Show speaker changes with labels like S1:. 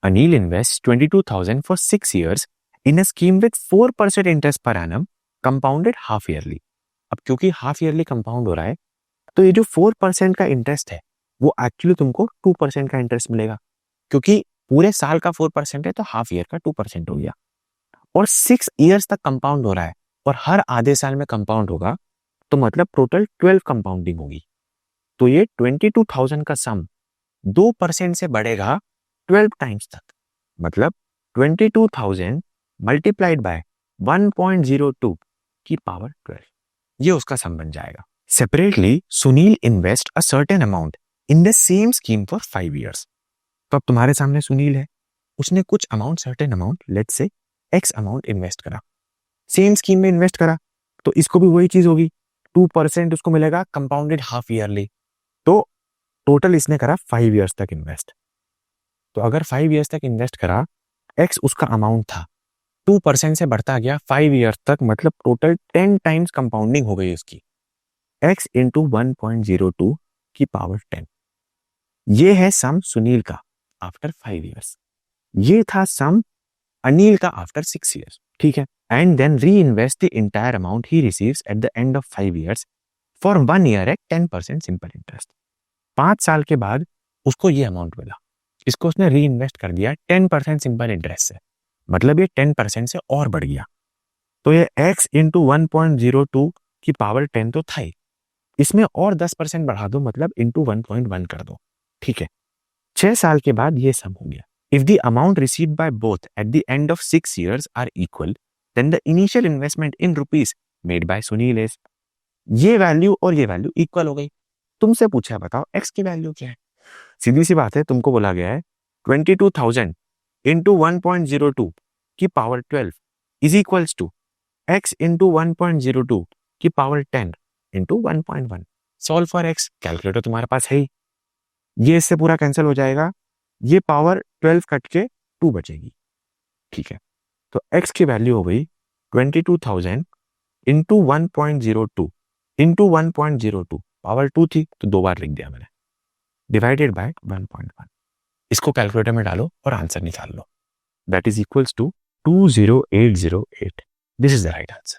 S1: Anil invests 22,000 for 6 years in a scheme with 4% interest per annum compounded half yearly. अब क्योंकि half yearly compound हो रहा है तो ये जो 4% का इंटरेस्ट है वो एक्चुअली तुमको 2% का इंटरेस्ट मिलेगा, क्योंकि पूरे साल का 4% है तो हाफ ईयर का 2% हो गया, और 6 ईयर्स तक कंपाउंड हो रहा है और हर आधे साल में कंपाउंड होगा, तो मतलब टोटल 12 कंपाउंडिंग होगी। तो ये 22,000 का सम 2% से बढ़ेगा 12 टाइम्स तक, मतलब 22,000 मल्टीप्लाइड बाय 1.02 की पावर 12, ये उसका सम बन जाएगा। Separately Sunil invest a certain amount in the same scheme for 5 years. तो अब तुम्हारे सामने सुनील है, उसने कुछ amount, certain amount, let's say x amount invest करा, सेम स्कीम में इन्वेस्ट करा, तो इसको भी वही चीज होगी, 2% उसको मिलेगा कंपाउंडेड हाफ ईयरली। तो टोटल इसने करा 5 ईयर्स तक इन्वेस्ट। तो अगर 5 ईयर्स तक इन्वेस्ट करा, एक्स उसका अमाउंट था, 2% से बढ़ता गया 5 ईयर्स तक, मतलब टोटल 10 टाइम्स कंपाउंडिंग हो गई उसकी, x इंटू 1.02 की पावर 10। ये है सम सुनील का आफ्टर 5 ईयर्स। ये था सम अनिल का आफ्टर 6 ईयर्स, ठीक है। And then reinvest the entire amount he receives at the end of 5 years for 1 year at 10% simple interest. 5 साल के बाद उसको ये अमाउंट मिला, इसको उसने री इन्वेस्ट कर दिया 10% सिंपल इंटरेस्ट से, मतलब ये 10% से और बढ़ गया। तो ये x इंटू 1.02 की पावर 10 तो था ही, इसमें और 10% बढ़ा दो, मतलब इंटू 1.1 कर दो, ठीक है। 6 साल के बाद ये सम हो गया। If the amount received by both at the end of 6 years are equal, then the initial investment in rupees made by Sunil is, ये वैल्यू और ये वैल्यू इक्वल हो गई। तुमसे पूछा है बताओ x की वैल्यू क्या है, सीधी सी बात है, तुमको बोला गया है 22,000 इंटू 1.02 की power 12 is equals to x into 1.02 की power 10 into 1.1। Solve for x, calculator तुम्हारे पास है ही, ये इससे पूरा कैंसिल हो जाएगा, ये पावर 12 कट के 2 बचेगी, ठीक है। तो x की वैल्यू हो गई 22,000 इंटू 1.02 इंटू 1.02, पावर 2 थी तो 2 बार लिख दिया मैंने, डिवाइडेड बाय 1.1। इसको कैलकुलेटर में डालो और आंसर निकाल लो, that is equals to 20808। This is the right answer.